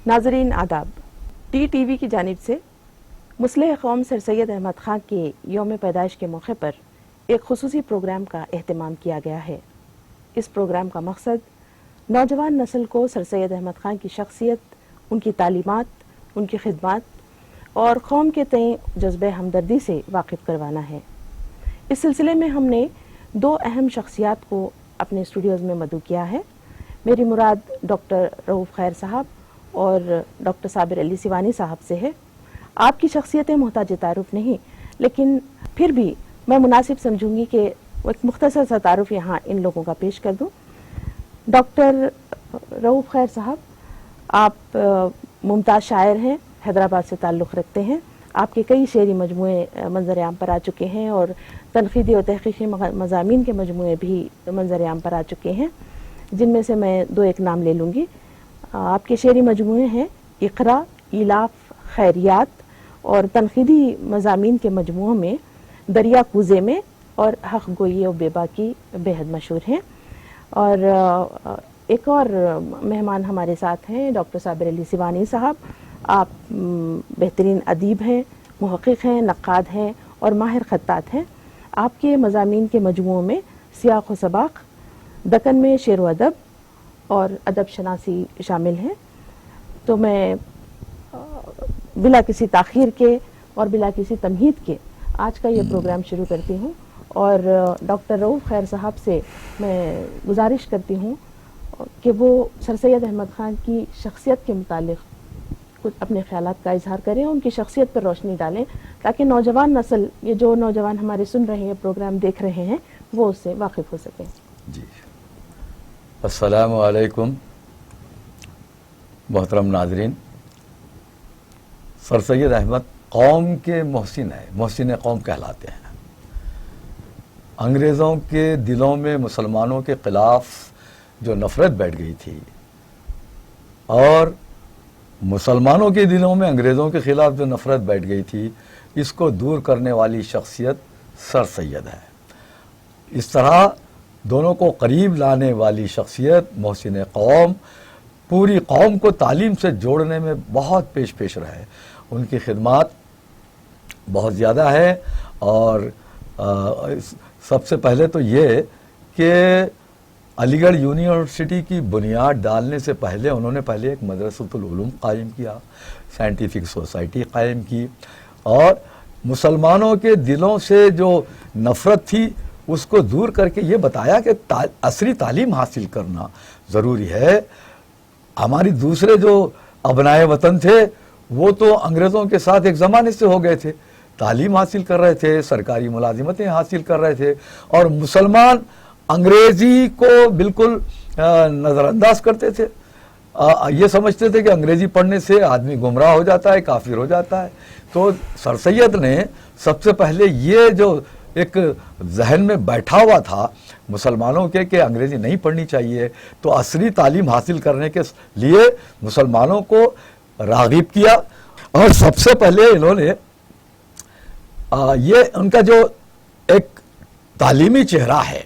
नाज़रीन आदाब, TTV की जानिब से मुस्लिह कौम सर सैयद अहमद ख़ान के यौम पैदाइश के मौके पर एक खुसूसी प्रोग्राम का एहतमाम किया गया है। इस प्रोग्राम का मकसद नौजवान नस्ल को सर सैयद अहमद ख़ान की शख्सियत, उनकी तालीमात, उनकी खिदमात और कौम के तय जज्बे हमदर्दी से वाकिफ़ करवाना है। इस सिलसिले में हमने दो अहम शख्सियात को अपने स्टूडियोज़ में मदऊ किया है। मेरी मुराद डॉक्टर रऊफ़ खैर साहब और डॉक्टर साबिर अली सिवानी साहब से है। आपकी शख्सियतें मोहताज तारुफ नहीं, लेकिन फिर भी मैं मुनासिब समझूंगी कि एक मुख्तसर सा तारुफ यहाँ इन लोगों का पेश कर दूँ। डॉक्टर रऊफ़ खैर साहब, आप मुमताज़ शायर हैं, हैदराबाद से ताल्लुक़ रखते हैं। आपके कई शेरी मजमूए मंजर आम पर आ चुके हैं और तनक़ीदी और तहक़ीक़ी मज़ामीन के मजमूए भी मंजर आम पर आ चुके हैं, जिनमें से मैं दो एक नाम ले लूँगी। आपके शेरी मजमूए हैं इक़रा, इलाफ, खैरियात और तनक़ीदी मज़ामीन के मजमूओं में दरिया कूज़े में और हक़ गोई और बेबाकी बेहद मशहूर हैं। और एक और मेहमान हमारे साथ हैं डॉक्टर साबिर अली सिवानी साहब। आप बेहतरीन अदीब हैं, मुहक़्क़िक़ हैं, नक़्क़ाद हैं और माहिर ख़त्तात हैं। आपके मज़ामीन के मजमूओं में सियाक़ व सबाक़, दक्कन में शेर व अदब और अदब शनासी शामिल हैं। तो मैं बिला किसी ताख़ीर के और बिला किसी तमहीद के आज का ये प्रोग्राम शुरू करती हूँ और डॉक्टर रऊफ़ खैर साहब से मैं गुजारिश करती हूँ कि वो सर सैयद अहमद ख़ान की शख्सियत के मुतालिक कुछ अपने ख़यालात का इजहार करें, उनकी शख्सियत पर रोशनी डालें, ताकि नौजवान नस्ल, ये जो नौजवान हमारे सुन रहे हैं, प्रोग्राम देख रहे हैं, वो उससे वाकिफ़ हो सकें। जी, अस्सलामु अलैकुम मोहतरम नाज़रीन। सर सैयद अहमद कौम के मोहसिन है, मोहसिन कौम कहलाते हैं। अंग्रेज़ों के दिलों में मुसलमानों के ख़िलाफ़ जो नफ़रत बैठ गई थी और मुसलमानों के दिलों में अंग्रेज़ों के ख़िलाफ़ जो नफ़रत बैठ गई थी, इसको दूर करने वाली शख्सियत सर सैयद है। इस तरह दोनों को करीब लाने वाली शख्सियत मोहसिन कौम पूरी कौम को तालीम से जोड़ने में बहुत पेश रहे। उनकी खिदमात बहुत ज़्यादा है और सबसे पहले तो ये कि अलीगढ़ यूनिवर्सिटी की बुनियाद डालने से पहले उन्होंने पहले एक मदरसतुल उलूम कायम किया, साइंटिफिक सोसाइटी कायम की और मुसलमानों के दिलों से जो नफ़रत थी उसको दूर करके ये बताया कि असरी तालीम हासिल करना ज़रूरी है। हमारी दूसरे जो अबनाए वतन थे वो तो अंग्रेज़ों के साथ एक ज़माने से हो गए थे, तालीम हासिल कर रहे थे, सरकारी मुलाजिमतें हासिल कर रहे थे और मुसलमान अंग्रेज़ी को बिल्कुल नज़रअंदाज करते थे। ये समझते थे कि अंग्रेज़ी पढ़ने से आदमी गुमराह हो जाता है, काफिर हो जाता है। तो सर सैयद ने सबसे पहले ये जो एक जहन में बैठा हुआ था मुसलमानों के कि अंग्रेज़ी नहीं पढ़नी चाहिए, तो असली तालीम हासिल करने के लिए मुसलमानों को राग़िब किया। और सबसे पहले इन्होंने ये उनका जो एक तालीमी चेहरा है,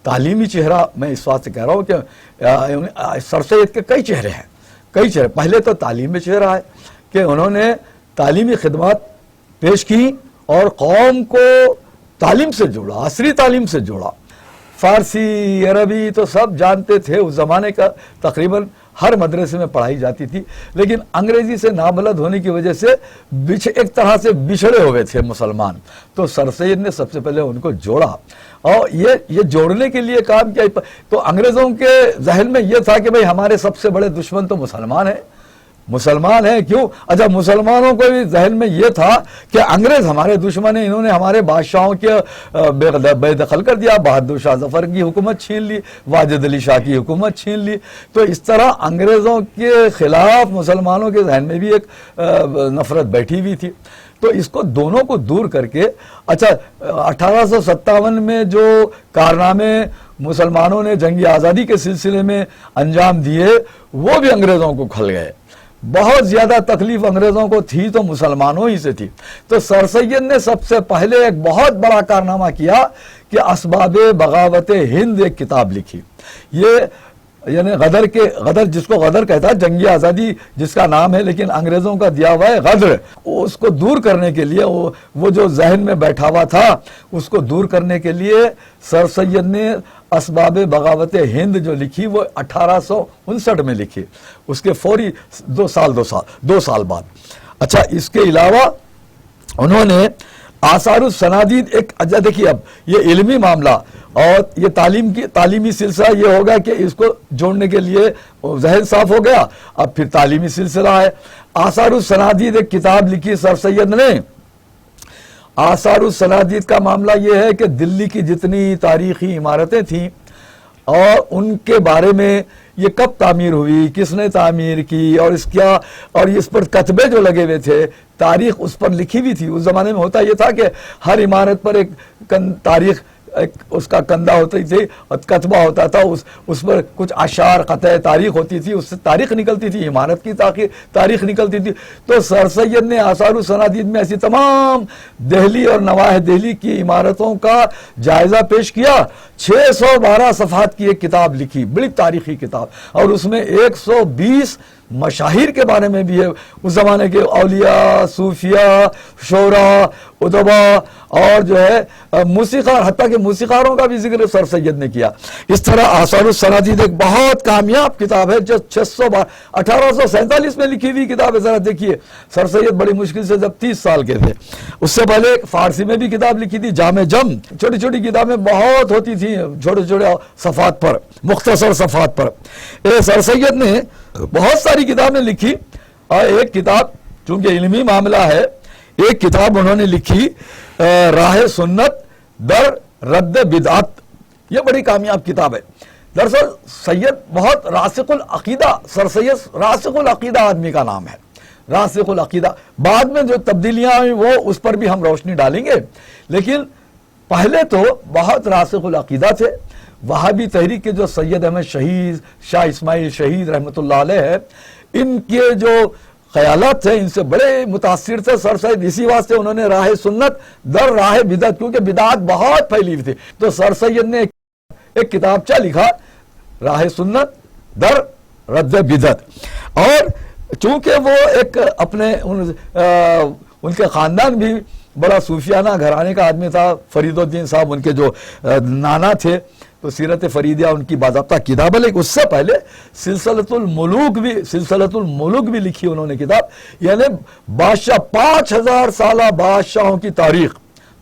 तालीमी चेहरा मैं इस बात से कह रहा हूँ कि सर सैयद के कई चेहरे हैं, कई चेहरे। पहले तो तालीमी चेहरा है कि उन्होंने तालीमी खिदमत पेश की और कौम को तालीम से जोड़ा, असली तालीम से जोड़ा। फ़ारसी, अरबी तो सब जानते थे, उस ज़माने का तकरीबन हर मदरसे में पढ़ाई जाती थी, लेकिन अंग्रेज़ी से नाबलद होने की वजह से एक तरह से बिछड़े हुए थे मुसलमान। तो सर सैयद ने सबसे पहले उनको जोड़ा और ये जोड़ने के लिए काम किया। तो अंग्रेज़ों के जहन में ये था कि भाई हमारे सबसे बड़े दुश्मन तो मुसलमान हैं, मुसलमान है क्यों? अच्छा, मुसलमानों को भी जहन में ये था कि अंग्रेज़ हमारे दुश्मन हैं, इन्होंने हमारे बादशाहों के बेदखल कर दिया, बहादुर शाह जफर की हुकूमत छीन ली, वाजिद अली शाह की हुकूमत छीन ली। तो इस तरह अंग्रेज़ों के ख़िलाफ़ मुसलमानों के जहन में भी एक नफ़रत बैठी हुई थी। तो इसको दोनों को दूर करके, अच्छा 1857 में जो कारनामे मुसलमानों ने जंगी आज़ादी के सिलसिले में अंजाम दिए वो भी अंग्रेज़ों को खल गए। बहुत ज़्यादा तकलीफ अंग्रेज़ों को थी तो मुसलमानों ही से थी। तो सर सैयद ने सबसे पहले एक बहुत बड़ा कारनामा किया कि असबाब बगावत हिंद एक किताब लिखी। ये یعنی غدر جس کو غدر کہتا ہے، جنگی آزادی جس کا نام ہے، لیکن انگریزوں کا دیا ہوا ہے غدر، اس کو دور کرنے کے لیے وہ جو ذہن میں بیٹھا ہوا تھا اس کو دور کرنے کے لیے سر سید نے اسباب بغاوت ہند جو لکھی وہ 1859 میں لکھی، اس کے فوری دو سال بعد۔ اچھا، اس کے علاوہ انہوں نے آثار السنادید ایک، دیکھیے اب یہ علمی معاملہ اور یہ تعلیمی سلسلہ یہ ہوگا کہ اس کو جوڑنے کے لیے ذہن صاف ہو گیا، اب پھر تعلیمی سلسلہ ہے۔ آثار السنادید ایک کتاب لکھی سر سید نے۔ آثار السنادید کا معاملہ یہ ہے کہ دلی کی جتنی تاریخی عمارتیں تھیں اور ان کے بارے میں یہ کب تعمیر ہوئی، کس نے تعمیر کی، اور اس پر کتبے جو لگے ہوئے تھے، تاریخ اس پر لکھی ہوئی تھی۔ اس زمانے میں ہوتا یہ تھا کہ ہر عمارت پر ایک تاریخ، اس کا کندہ ہوتی تھی اور کتبہ ہوتا تھا، اس پر کچھ اشعار، قطع تاریخ ہوتی تھی، اس سے تاریخ نکلتی تھی، عمارت کی تاریخ نکلتی تھی۔ تو سر سید نے آثار السنادید میں ایسی تمام دہلی اور نواح دہلی کی عمارتوں کا جائزہ پیش کیا۔ 612 صفحات کی ایک کتاب لکھی، بڑی تاریخی کتاب، اور اس میں 120 مشاہیر کے بارے میں بھی ہے، اس زمانے کے اولیاء، صوفیاء، شعراء، ادبا اور جو ہے موسیقار، حتیٰ کہ موسیقاروں کا بھی ذکر سر سید نے کیا۔ اس طرح آثار السنادید ایک بہت کامیاب کتاب ہے جو 1847 میں لکھی ہوئی کتاب ہے۔ ذرا دیکھیے، سر سید بڑی مشکل سے جب 30 سال کے تھے، اس سے پہلے فارسی میں بھی کتاب لکھی تھی، جامع جم، چھوٹی چھوٹی کتابیں بہت ہوتی تھیں، چھوٹے چھوٹے صفحات پر، مختصر صفحات پر۔ سر سید نے بہت ساری کتابیں لکھی، اور ایک کتاب چونکہ علمی معاملہ ہے، ایک کتاب انہوں نے لکھی راہ سنت در رد بدعت، یہ بڑی کامیاب کتاب ہے۔ دراصل سید بہت راسخ العقیدہ، سر سید راسخ العقیدہ آدمی کا نام ہے، راسخ العقیدہ۔ بعد میں جو تبدیلیاں ہوئی وہ اس پر بھی ہم روشنی ڈالیں گے، لیکن پہلے تو بہت راسخ العقیدہ تھے۔ وہابی تحریک کے جو سید احمد شہید، شاہ اسماعیل شہید رحمۃ اللہ علیہ ہے، ان کے جو خیالات تھے ان سے بڑے متاثر تھے سر سید، اسی واسطے انہوں نے راہ سنت در راہ بدعت، کیونکہ بدعت بہت پھیلی ہوئی تھی، تو سر سید نے ایک کتابچہ لکھا، راہ سنت در رد بدعت۔ اور چونکہ وہ ایک اپنے ان کے خاندان بھی بڑا صوفیانہ گھرانے کا آدمی تھا، فرید الدین صاحب ان کے جو نانا تھے، تو سیرت فریدیہ ان کی باضابطہ کتاب ہے، لیکن اس سے پہلے سلسلۃ الملوک بھی لکھی انہوں نے کتاب، یعنی بادشاہ 5000 سالہ بادشاہوں کی تاریخ،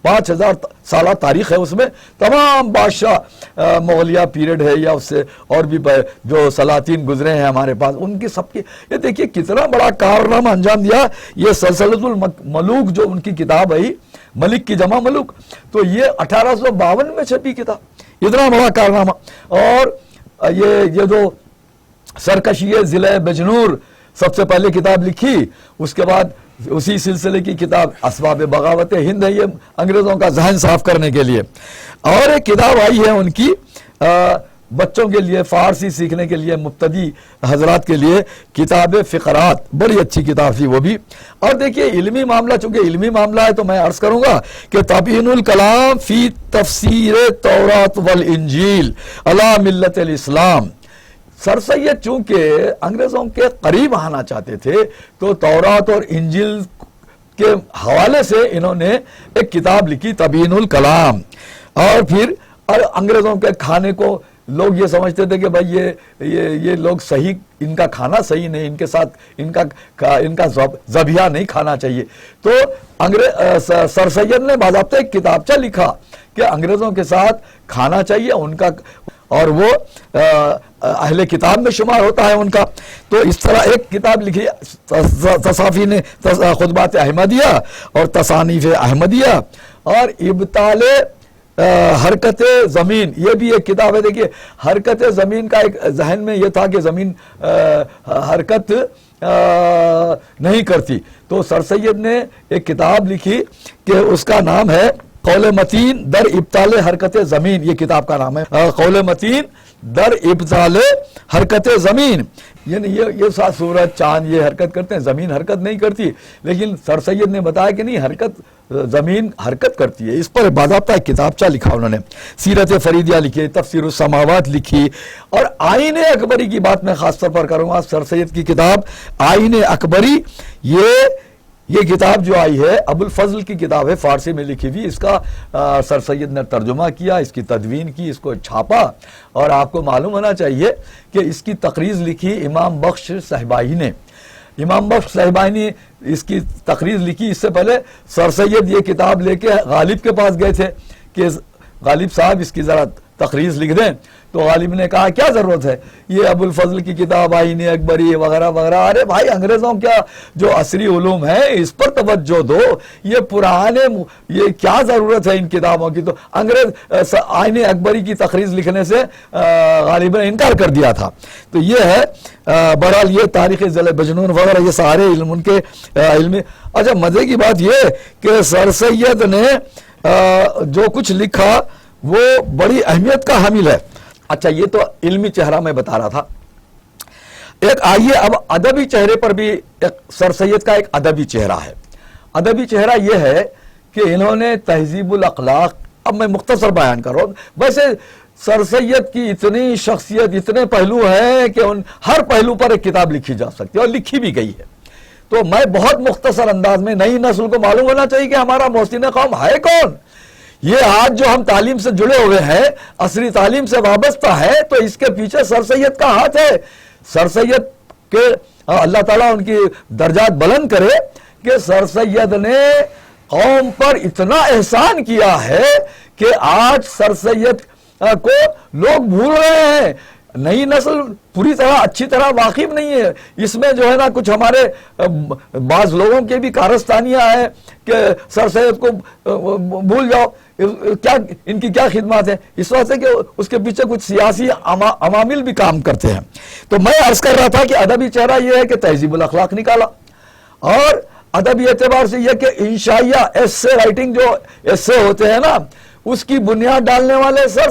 5000 سالہ تاریخ ہے اس میں، تمام بادشاہ مغلیہ پیریڈ ہے یا اس سے اور بھی جو سلاطین گزرے ہیں ہمارے پاس، ان کی سب کی، یہ دیکھیے کتنا بڑا کارنامہ انجام دیا۔ یہ سلسلۃ الملوک جو ان کی کتاب آئی، ملک کی جمع ملوک، تو یہ 1852 میں چھپی کتاب، اتنا بڑا کارنامہ۔ اور یہ جو سرکشی ضلع بجنور سب سے پہلے کتاب لکھی، اس کے بعد اسی سلسلے کی کتاب اسباب بغاوت ہند ہے، یہ انگریزوں کا ذہن صاف کرنے کے لیے۔ اور ایک کتاب آئی ہے ان کی بچوں کے لیے، فارسی سیکھنے کے لیے، مبتدی حضرات کے لیے، کتاب فقرات، بڑی اچھی کتاب تھی وہ بھی۔ اور دیکھیے علمی معاملہ، چونکہ علمی معاملہ ہے تو میں عرض کروں گا کہ تبیین الکلام فی تفسیر توراۃ والانجیل علی ملت الاسلام، سر سید چونکہ انگریزوں کے قریب آنا چاہتے تھے تو تورات اور انجیل کے حوالے سے انہوں نے ایک کتاب لکھی، تبیین الکلام۔ اور پھر انگریزوں کے کھانے کو لوگ یہ سمجھتے تھے کہ بھائی یہ لوگ صحیح، ان کا کھانا صحیح نہیں، ان کے ساتھ ان کا ذبیحہ نہیں کھانا چاہیے، تو سر سید نے باضابطہ ایک کتابچہ لکھا کہ انگریزوں کے ساتھ کھانا چاہیے ان کا، اور وہ اہل کتاب میں شمار ہوتا ہے ان کا۔ تو اس طرح ایک کتاب لکھی تصافین خطبات احمدیہ اور تصانیف احمدیہ، اور ابطال حرکت زمین، یہ بھی ایک کتاب ہے۔ دیکھیے حرکت زمین کا ایک ذہن میں یہ تھا کہ زمین حرکت نہیں کرتی، تو سر سید نے ایک کتاب لکھی کہ اس کا نام ہے قول متین در ابطال حرکت زمین، یہ کتاب کا نام ہے، قول متین در ابطال حرکت زمین، یعنی یہ سورج چاند یہ حرکت کرتے ہیں، زمین حرکت نہیں کرتی، لیکن سر سید نے بتایا کہ نہیں، حرکت زمین حرکت کرتی ہے. اس پر باضابطہ ایک کتابچہ لکھا انہوں نے, سیرت فریدیہ لکھی, تفسیر السماوات لکھی, اور آئین اکبری کی بات میں خاص طور پر کروں گا. سر سید کی کتاب آئین اکبری, یہ کتاب جو آئی ہے ابو الفضل کی کتاب ہے, فارسی میں لکھی ہوئی. اس کا سر سید نے ترجمہ کیا, اس کی تدوین کی, اس کو چھاپا, اور آپ کو معلوم ہونا چاہیے کہ اس کی تقریض لکھی امام بخش صاحبائی نے. امام بخش صاحبائی نے اس کی تقریض لکھی. اس سے پہلے سر سید یہ کتاب لے کے غالب کے پاس گئے تھے کہ غالب صاحب اس کی ذرا تقریض لکھ دیں, تو غالب نے کہا کیا ضرورت ہے, یہ ابو الفضل کی کتاب آئین اکبری وغیرہ وغیرہ, ارے بھائی انگریزوں کیا جو عصری علوم ہے اس پر توجہ دو, یہ پرانے, یہ کیا ضرورت ہے ان کتابوں کی. تو انگریز آئین اکبری کی تقریض لکھنے سے غالب نے انکار کر دیا تھا. تو یہ ہے بہرحال یہ تاریخ ضلع بجنون وغیرہ یہ سارے علم ان کے علمی. اچھا مزے کی بات یہ کہ سر سید نے جو کچھ لکھا وہ بڑی اہمیت کا حامل ہے. اچھا یہ تو علمی چہرہ میں بتا رہا تھا. ایک آئیے اب ادبی چہرے پر بھی ایک سر سید کا ایک ادبی چہرہ ہے. ادبی چہرہ یہ ہے کہ انہوں نے تہذیب الاخلاق, اب میں مختصر بیان کر رہا ہوں, ویسے سر سید کی اتنی شخصیت, اتنے پہلو ہیں کہ ہر پہلو پر ایک کتاب لکھی جا سکتی ہے اور لکھی بھی گئی ہے. تو میں بہت مختصر انداز میں, نئی نسل کو معلوم ہونا چاہیے کہ ہمارا محسن قوم ہے کون. یہ آج جو ہم تعلیم سے جڑے ہوئے ہیں, عصری تعلیم سے وابستہ ہے, تو اس کے پیچھے سر سید کا ہاتھ ہے. سر سید کے اللہ تعالیٰ ان کی درجات بلند کرے کہ سر سید نے قوم پر اتنا احسان کیا ہے کہ آج سر سید کو لوگ بھول رہے ہیں. نئی نسل پوری طرح اچھی طرح واقف نہیں ہے. اس میں جو ہے نا کچھ ہمارے بعض لوگوں کے بھی کارستانیاں ہیں کہ سر سید کو بھول جاؤ, کیا ان کی کیا خدمات ہے, اس وجہ سے کہ اس کے پیچھے کچھ سیاسی عوامل بھی کام کرتے ہیں. تو میں عرض کر رہا تھا کہ ادبی چہرہ یہ ہے کہ تہذیب الاخلاق نکالا, اور ادبی اعتبار سے یہ کہ انشائیہ ایسے رائٹنگ جو ایسے ہوتے ہیں نا اس کی بنیاد ڈالنے والے سر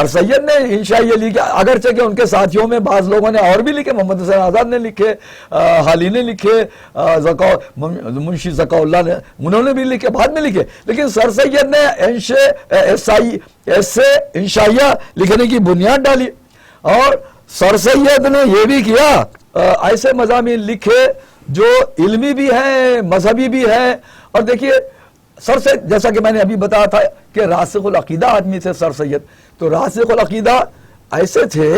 سید نے انشائیہ لکھے. اگرچہ کہ ان کے ساتھیوں میں بعض لوگوں نے اور بھی لکھے, محمد حسین آزاد نے لکھے, حالی نے لکھے, منشی ذکا اللہ نے, انہوں نے بھی لکھے, بعد میں لکھے, لیکن سر سید نے ایسے انشائیہ لکھنے کی بنیاد ڈالی. اور سر سید نے یہ بھی کیا, ایسے مضامین لکھے جو علمی بھی ہیں, مذہبی بھی ہیں. اور دیکھیے سر سید, جیسا کہ میں نے ابھی بتایا تھا کہ راسخ العقیدہ آدمی تھے سر سید, تو راسخ العقیدہ ایسے تھے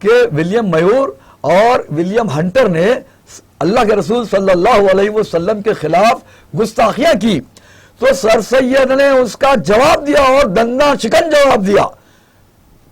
کہ ولیم میور اور ولیم ہنٹر نے اللہ کے رسول صلی اللہ علیہ وسلم کے خلاف گستاخیاں کی, تو سر سید نے اس کا جواب دیا اور دنداں شکن جواب دیا.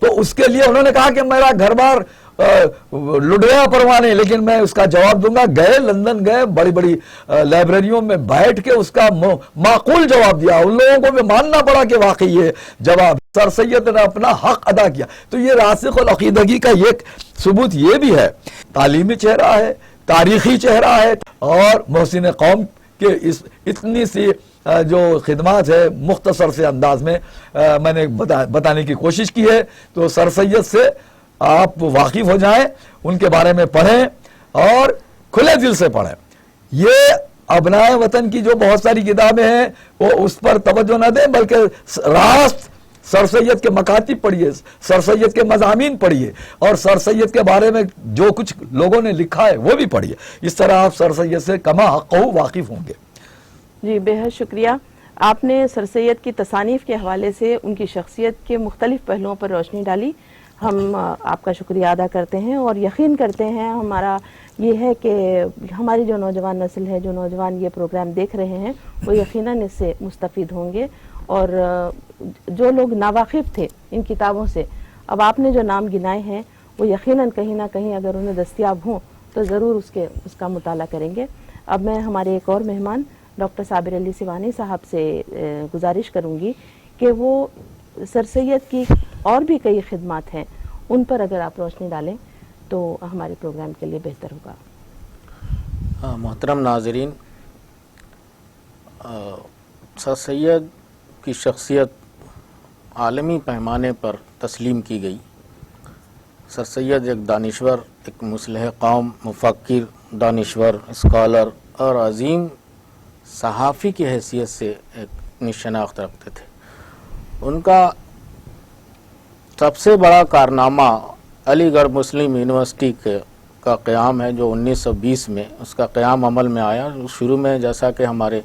تو اس کے لیے انہوں نے کہا کہ میرا گھر بار لٹ گیا پروانے, لیکن میں اس کا جواب دوں گا. گئے لندن, گئے بڑی بڑی لائبریریوں میں بیٹھ کے اس کا معقول جواب دیا. ان لوگوں کو بھی ماننا پڑا کہ واقعی یہ جواب سر سید نے اپنا حق ادا کیا. تو یہ راسخ العقیدگی کا ایک ثبوت یہ بھی ہے. تعلیمی چہرہ ہے, تاریخی چہرہ ہے, اور محسن قوم کے اتنی سی جو خدمات ہے مختصر سے انداز میں میں نے بتانے کی کوشش کی ہے. تو سر سید سے آپ واقف ہو جائیں, ان کے بارے میں پڑھیں اور کھلے دل سے پڑھیں. یہ ابنائے وطن کی جو بہت ساری کتابیں ہیں وہ اس پر توجہ نہ دیں, بلکہ راست سر سید کے مکاتب پڑھیے, سر سید کے مضامین پڑھیے, اور سر سید کے بارے میں جو کچھ لوگوں نے لکھا ہے وہ بھی پڑھیے. اس طرح آپ سر سید سے کما حقہ واقف ہوں گے. جی بے حد شکریہ. آپ نے سر سید کی تصانیف کے حوالے سے ان کی شخصیت کے مختلف پہلوؤں پر روشنی ڈالی. ہم آپ کا شکریہ ادا کرتے ہیں اور یقین کرتے ہیں, ہمارا یہ ہے کہ ہماری جو نوجوان نسل ہے, جو نوجوان یہ پروگرام دیکھ رہے ہیں, وہ یقیناً اس سے مستفید ہوں گے. اور جو لوگ ناواقف تھے ان کتابوں سے, اب آپ نے جو نام گنائے ہیں وہ یقیناً کہیں نہ کہیں اگر انہیں دستیاب ہوں تو ضرور اس کا مطالعہ کریں گے. اب میں ہمارے ایک اور مہمان ڈاکٹر صابر علی سیوانی صاحب سے گزارش کروں گی کہ وہ سر سید کی اور بھی کئی خدمات ہیں, ان پر اگر آپ روشنی ڈالیں تو ہمارے پروگرام کے لیے بہتر ہوگا. محترم ناظرین, سر سید کی شخصیت عالمی پیمانے پر تسلیم کی گئی. سر سید ایک دانشور, ایک مصلح قوم, مفکر, دانشور, اسکالر اور عظیم صحافی کی حیثیت سے ایک شناخت رکھتے تھے. ان کا سب سے بڑا کارنامہ علی گڑھ مسلم یونیورسٹی کا قیام ہے، جو 1920 میں اس کا قیام عمل میں آیا. شروع میں جیسا کہ ہمارے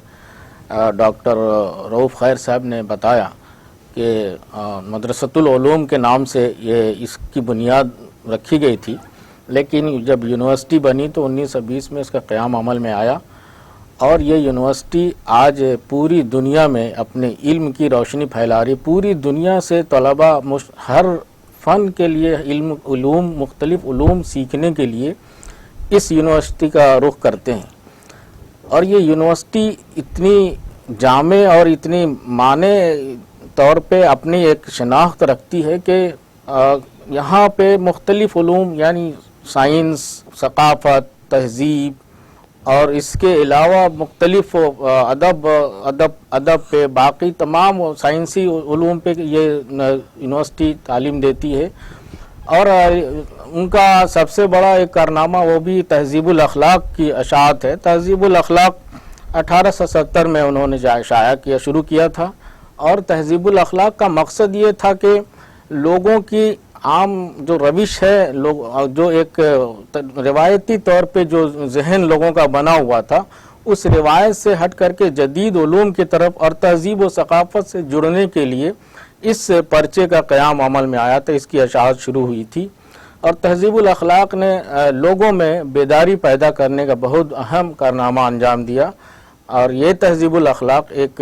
ڈاکٹر رؤف خیر صاحب نے بتایا کہ مدرسۃ العلوم کے نام سے اس کی بنیاد رکھی گئی تھی، لیکن جب یونیورسٹی بنی تو 1920 میں اس کا قیام عمل میں آیا، اور یہ یونیورسٹی آج پوری دنیا میں اپنے علم کی روشنی پھیلا رہی. پوری دنیا سے طلباء ہر فن کے لیے مختلف علوم سیکھنے کے لیے اس یونیورسٹی کا رخ کرتے ہیں. اور یہ یونیورسٹی اتنی جامع اور اتنی معنی طور پہ اپنی ایک شناخت رکھتی ہے کہ یہاں پہ مختلف علوم یعنی سائنس، ثقافت، تہذیب اور اس کے علاوہ مختلف ادب پہ باقی تمام سائنسی علوم پہ یہ یونیورسٹی تعلیم دیتی ہے. اور ان کا سب سے بڑا ایک کارنامہ وہ بھی تہذیب الاخلاق کی اشاعت ہے. تہذیب الاخلاق 1870 میں انہوں نے شروع کیا تھا، اور تہذیب الاخلاق کا مقصد یہ تھا کہ لوگوں کی عام جو روش ہے، جو ایک روایتی طور پہ جو ذہن لوگوں کا بنا ہوا تھا، اس روایت سے ہٹ کر کے جدید علوم کی طرف اور تہذیب و ثقافت سے جڑنے کے لیے اس پرچے کا قیام عمل میں آیا تھا. اس کی اشاعت شروع ہوئی تھی، اور تہذیب الاخلاق نے لوگوں میں بیداری پیدا کرنے کا بہت اہم کارنامہ انجام دیا. اور یہ تہذیب الاخلاق ایک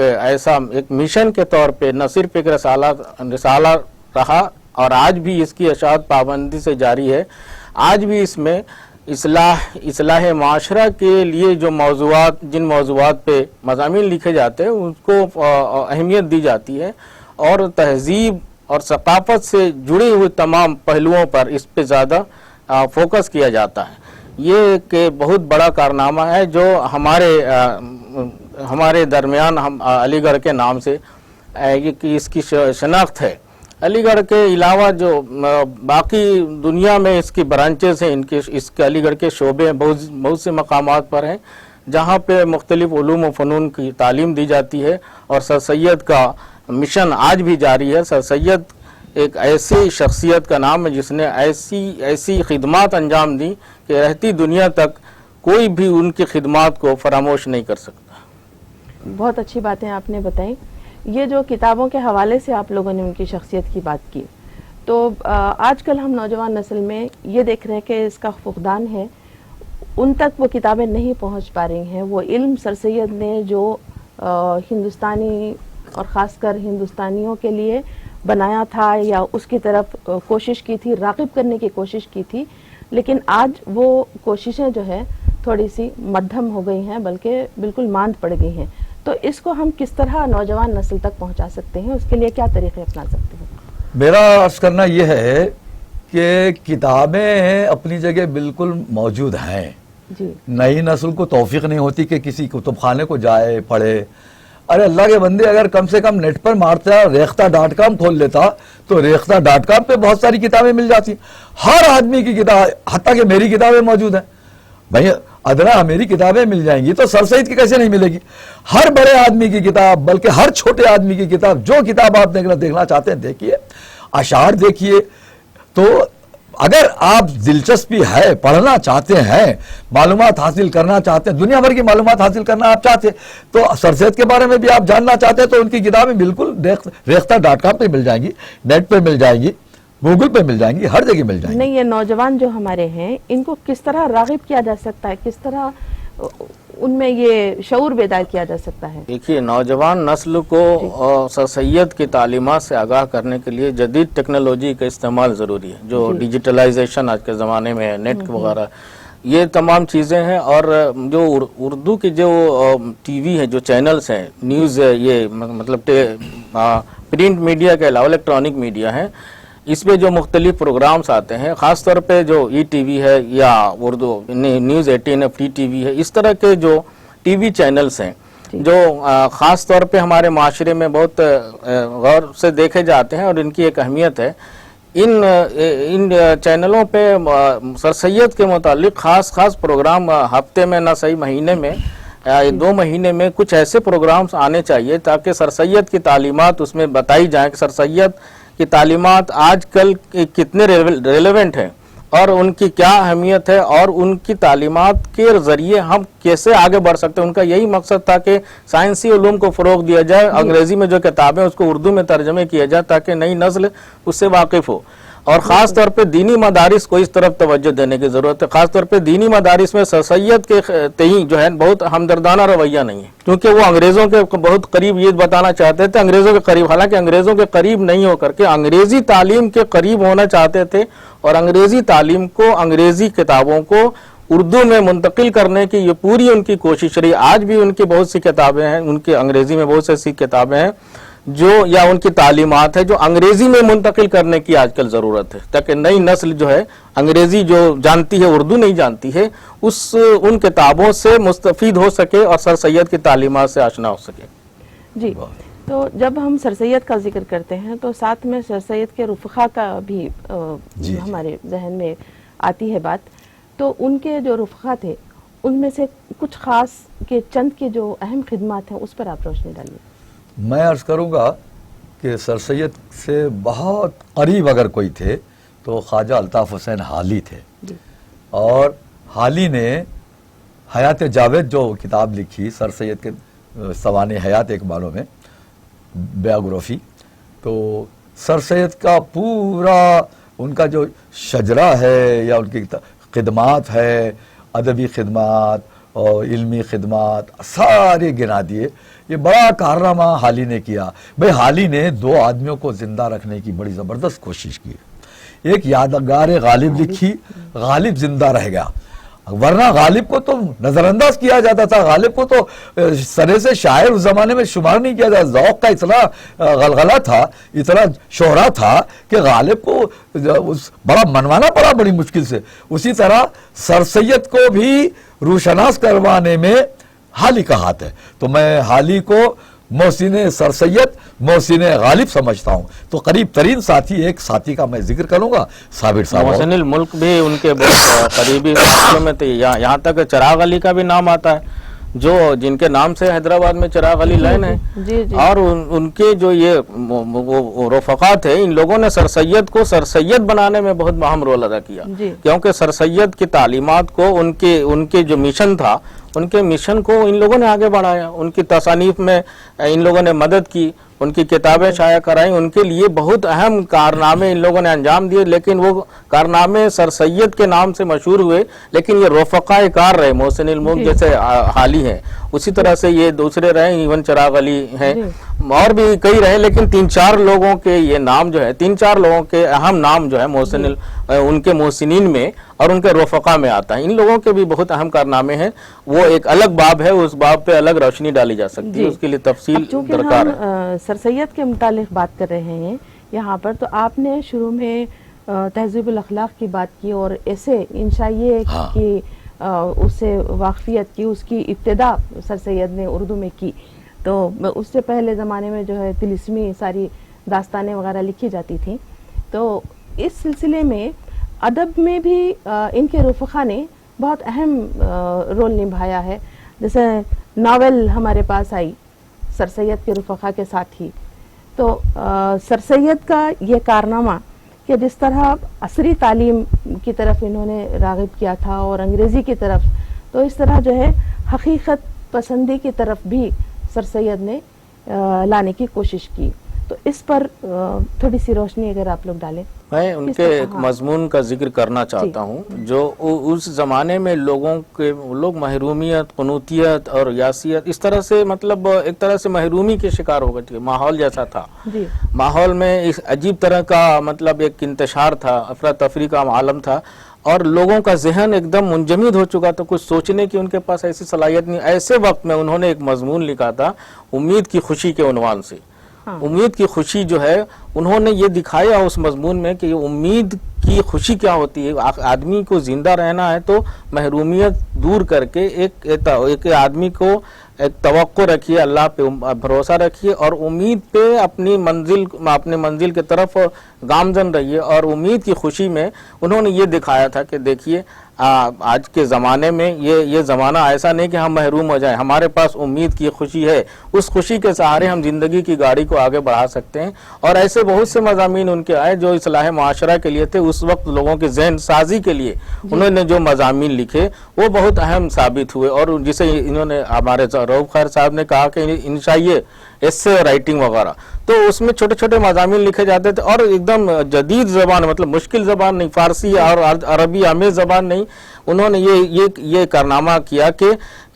مشن کے طور پہ نہ صرف ایک رسالہ رہا، اور آج بھی اس کی اشاعت پابندی سے جاری ہے. آج بھی اس میں اصلاح معاشرہ کے لیے جن موضوعات پہ مضامین لکھے جاتے ہیں ان کو اہمیت دی جاتی ہے، اور تہذیب اور ثقافت سے جڑے ہوئے تمام پہلوؤں پر اس پہ زیادہ فوکس کیا جاتا ہے. یہ ایک بہت بڑا کارنامہ ہے جو ہمارے درمیان علی گڑھ کے نام سے اس کی شناخت ہے. علی گڑھ کے علاوہ جو باقی دنیا میں اس کی برانچز ہیں، اس کے علی گڑھ کے شعبے بہت سے مقامات پر ہیں جہاں پہ مختلف علوم و فنون کی تعلیم دی جاتی ہے. اور سر سید کا مشن آج بھی جاری ہے. سر سید ایک ایسی شخصیت کا نام ہے جس نے ایسی خدمات انجام دی کہ رہتی دنیا تک کوئی بھی ان کی خدمات کو فراموش نہیں کر سکتا. بہت اچھی باتیں آپ نے بتائیں. یہ جو کتابوں کے حوالے سے آپ لوگوں نے ان کی شخصیت کی بات کی، تو آج کل ہم نوجوان نسل میں یہ دیکھ رہے ہیں کہ اس کا فقدان ہے، ان تک وہ کتابیں نہیں پہنچ پا رہی ہیں. وہ علم سر سید نے جو ہندوستانی اور خاص کر ہندوستانیوں کے لیے بنایا تھا یا اس کی طرف کوشش کی تھی، راغب کرنے کی کوشش کی تھی، لیکن آج وہ کوششیں جو ہے تھوڑی سی مدھم ہو گئی ہیں، بلکہ بالکل ماند پڑ گئی ہیں. تو اس کو ہم کس طرح نوجوان نسل تک پہنچا سکتے ہیں؟ اس کے لیے کیا طریقے اپنا سکتے ہیں؟ میرا عرض کرنا یہ ہے کہ کتابیں اپنی جگہ بالکل موجود ہیں. جی. نئی نسل کو توفیق نہیں ہوتی کہ کسی کتب خانے کو جائے پڑھے. ارے اللہ کے بندے، اگر کم سے کم نیٹ پر مارتا ریختہ.com کھول لیتا تو ریختہ.com پہ بہت ساری کتابیں مل جاتی. ہر آدمی کی کتاب، حتیٰ کہ میری کتابیں موجود ہیں. بھائی ادنا میری کتابیں مل جائیں گی تو سر سید کی کیسے نہیں ملے گی؟ ہر بڑے آدمی کی کتاب، بلکہ ہر چھوٹے آدمی کی کتاب، جو کتاب آپ دیکھنا چاہتے ہیں دیکھیے، اشعار دیکھیے. تو اگر آپ دلچسپی ہے، پڑھنا چاہتے ہیں، معلومات حاصل کرنا چاہتے ہیں، دنیا بھر کی معلومات حاصل کرنا آپ چاہتے ہیں، تو سر سید کے بارے میں بھی آپ جاننا چاہتے ہیں تو ان کی کتابیں بالکل ریختہ.com پہ مل جائیں گی، نیٹ پہ مل جائیں گی، گوگل پہ مل جائیں گی، ہر جگہ مل جائیں گی. نہیں، یہ نوجوان جو ہمارے ہیں ان کو کس طرح راغب کیا جا سکتا ہے، کس طرح ان میں یہ شعور بیدار کیا جا سکتا ہے؟ دیکھیے، نوجوان نسل کو سر سید کی تعلیمات سے آگاہ کرنے کے لیے جدید ٹیکنالوجی کا استعمال ضروری ہے. جو ڈیجیٹلائزیشن آج کے زمانے میں ہے، نیٹ وغیرہ، یہ تمام چیزیں ہیں. اور جو اردو کی جو ٹی وی ہے، جو چینلز ہیں، نیوز، یہ مطلب پرنٹ میڈیا کے علاوہ الیکٹرانک میڈیا ہے، اس پہ جو مختلف پروگرامز آتے ہیں، خاص طور پہ جو ای ٹی وی ہے یا اردو نیوز 18 ہے، فری ٹی وی ہے، اس طرح کے جو ٹی وی چینلز ہیں جو خاص طور پہ ہمارے معاشرے میں بہت غور سے دیکھے جاتے ہیں اور ان کی ایک اہمیت ہے. ان چینلوں پہ سر سید کے متعلق خاص پروگرام ہفتے میں نہ صحیح مہینے میں 2 महीने में कुछ ऐसे प्रोग्राम्स आने चाहिए ताकि सर सैयद की तालीमात उसमें बताई जाए कि सर सैयद की तालीमात आजकल कितने रेलेवेंट हैं और उनकी क्या अहमियत है और उनकी तालीमात के ज़रिए हम कैसे आगे बढ़ सकते हैं। उनका यही मकसद था कि साइंसी उलूम को फ़रोग दिया जाए, अंग्रेज़ी में जो किताबें उसको उर्दू में तर्जमे किया जाए ताकि नई नस्ल उससे वाकिफ़ हो। और ख़ास तौर पे दीनी मदारिस को इस तरफ तवज्जो देने की ज़रूरत है। ख़ास तौर पे दीनी मदारिस में सर सैयद के तई जो है बहुत हमदर्दाना रवैया नहीं है, क्योंकि वो अंग्रेज़ों के बहुत करीब ये बताना चाहते थे, अंग्रेज़ों के करीब, हालांकि अंग्रेज़ों के करीब नहीं होकर के अंग्रेज़ी तालीम के करीब होना चाहते थे और अंग्रेज़ी तालीम को, अंग्रेज़ी किताबों को उर्दू में मुंतकिल करने की ये पूरी उनकी कोशिश रही। आज भी उनकी बहुत सी किताबें हैं, उनके अंग्रेज़ी में बहुत सी किताबें हैं जो, या उनकी तालीमात है जो अंग्रेज़ी में मुंतकिल करने की आजकल ज़रूरत है, ताकि नई नस्ल जो है अंग्रेज़ी जो जानती है, उर्दू नहीं जानती है, उन किताबों से मुस्तफ़ीद हो सके और सर सैयद की तालीमात से आशना हो सके। जी, तो जब हम सर सैयद का जिक्र करते हैं तो साथ में सर सैयद के रुफ़क़ा का भी हमारे जहन में आती है बात। तो उनके जो रुफ़क़ा थे उनमें से कुछ ख़ास के चंद के जो अहम खिदमात हैं उस पर आप रोशनी डालिए। मैं अर्ज़ करूँगा कि सर सैयद से बहुत करीब अगर कोई थे तो ख्वाजा अल्ताफ़ हुसैन हाली थे। और हाली ने हयात जावेद जो किताब लिखी, सर सैयद के सवाने हयात एक बालों में बायोग्राफी, तो सर सैयद का पूरा उनका जो शजरा है या उनकी खिदमात है, अदबी खिदमात और इल्मी खिदमात सारे गिना दिए। ये बड़ा कारनामा हाली ने किया। भाई हाली ने 2 आदमियों को जिंदा रखने की बड़ी ज़बरदस्त कोशिश की। एक यादगार गालिब लिखी, गालिब जिंदा रह गया, वरना गालिब को तो नज़रअंदाज किया जाता था, गालिब को तो सरे से शायर उस ज़माने में शुमार नहीं किया जाता। ज़ौक़ का इतना गलगला था, इतना शोहरा था कि गालिब को बड़ा मनवाना पड़ा बड़ी मुश्किल से। उसी तरह सर सैयद को भी रूशनास करवाने में हाली का हाथ है। तो मैं हाली को मोहसिन सर सैयद, मोहसिन गालिब समझता हूँ। तो करीब तरीन साथी, एक साथी का मैं जिक्र करूँगा, साबिर साहब। मोहसिनुल मुल्क भी उनके बहुत करीबी साथियों में थे। यहाँ तक चिराग अली का भी नाम आता है, जो जिनके नाम से हैदराबाद में चिराग अली लाइन है। और उनके जो ये रफ़क़ा थे, इन लोगों ने सर सैयद को सर सैयद बनाने में बहुत अहम रोल अदा किया, क्योंकि सर सैयद की तालीमात को, उनके जो मिशन था, उनके मिशन को इन लोगों ने आगे बढ़ाया। उनकी तसानीफ में इन लोगों ने मदद की, उनकी किताबें शाया कराई, उनके लिए बहुत अहम कारनामे इन लोगों ने अंजाम दिए। लेकिन वो कारनामे सर सैयद के नाम से मशहूर हुए, लेकिन ये रफ़क़ाए कार रहे। मोहसिनुल मुल्क जैसे हाली हैं, उसी तरह से ये दूसरे रहे, इवन चिराग अली हैं, और भी कई रहे। लेकिन 3-4 लोगों के ये नाम जो है, 3-4 लोगों के अहम नाम जो है मोहसिनुल, उनके मोहसिनीन में और उनके रफ़क़ा में आता है। इन लोगों के भी बहुत अहम कारनामे हैं। वो एक अलग बाब है, उस बाब पे अलग रोशनी डाली जा सकती है, उसके लिए तफसील दरकार है। सर सैयद के मुतालिक बात कर रहे हैं यहाँ पर, तो आपने शुरू में तहज़ीबुल अखलाक की बात की और ऐसे इंशाइये की उससे वाक़फ़ियत की, उसकी इब्तिदा सर सैयद ने उर्दू में की। तो उससे पहले ज़माने में जो है तिलिस्मी सारी दास्तानें वगैरह लिखी जाती थी। तो इस सिलसिले में अदब में भी इनके रफ़क़ा ने बहुत अहम रोल निभाया है। जैसे नावल हमारे पास आई सर सैयद के रफ़क़ा के साथ ही, तो सर सैयद का ये कारनामा कि जिस तरह असरी तालीम की तरफ इन्होंने राग़िब किया था और अंग्रेज़ी की तरफ, तो इस तरह जो है हकीकत पसंदी की तरफ भी सर सैयद ने लाने की कोशिश की। तो इस पर थोड़ी सी रोशनी अगर आप लोग डालें। मैं उनके एक मजमून का जिक्र करना चाहता हूँ, जो उस ज़माने में लोग महरूमियत, क़ुनूतियत और यासियत इस तरह से, मतलब एक तरह से महरूमी के शिकार हो गए। माहौल जैसा था, माहौल में इस अजीब तरह का मतलब एक इंतशार था, अफरा तफरी का आलम था, और लोगों का जहन एकदम मुंजमद हो चुका था, कुछ सोचने की उनके पास ऐसी सलाहियत नहीं। ऐसे वक्त में उन्होंने एक मजमून लिखा था उम्मीद की खुशी के उन्वान से। उम्मीद की खुशी जो है, उन्होंने ये दिखाया उस मजमून में कि उम्मीद की खुशी क्या होती है। आदमी को जिंदा रहना है तो महरूमियत दूर करके एक आदमी को एक तवक्को रखिए, अल्लाह पे भरोसा रखिए और उम्मीद पे अपनी मंजिल की तरफ गामजन रहिए। और उम्मीद की खुशी में उन्होंने ये दिखाया था कि देखिए आज के ज़माने में ये ज़माना ऐसा नहीं कि हम महरूम हो जाएं, हमारे पास उम्मीद की खुशी है, उस खुशी के सहारे हम ज़िंदगी की गाड़ी को आगे बढ़ा सकते हैं। और ऐसे बहुत से मज़ामीन उनके आए जो इस्लाह माशरा के लिए थे, उस वक्त लोगों के जहन साजी के लिए उन्होंने जो मज़ामीन लिखे वो बहुत अहम साबित हुए। और जिसे इन्होंने हमारे रऊफ खैर साहब ने कहा कि इन चाहिए एस्से राइटिंग वगैरह, तो उसमें छोटे छोटे मज़ामीन लिखे जाते थे और एकदम जदीद ज़बान, मतलब मुश्किल ज़बान नहीं, फ़ारसी और अरबी आमेज़ ज़बान नहीं, उन्होंने ये कारनामा किया कि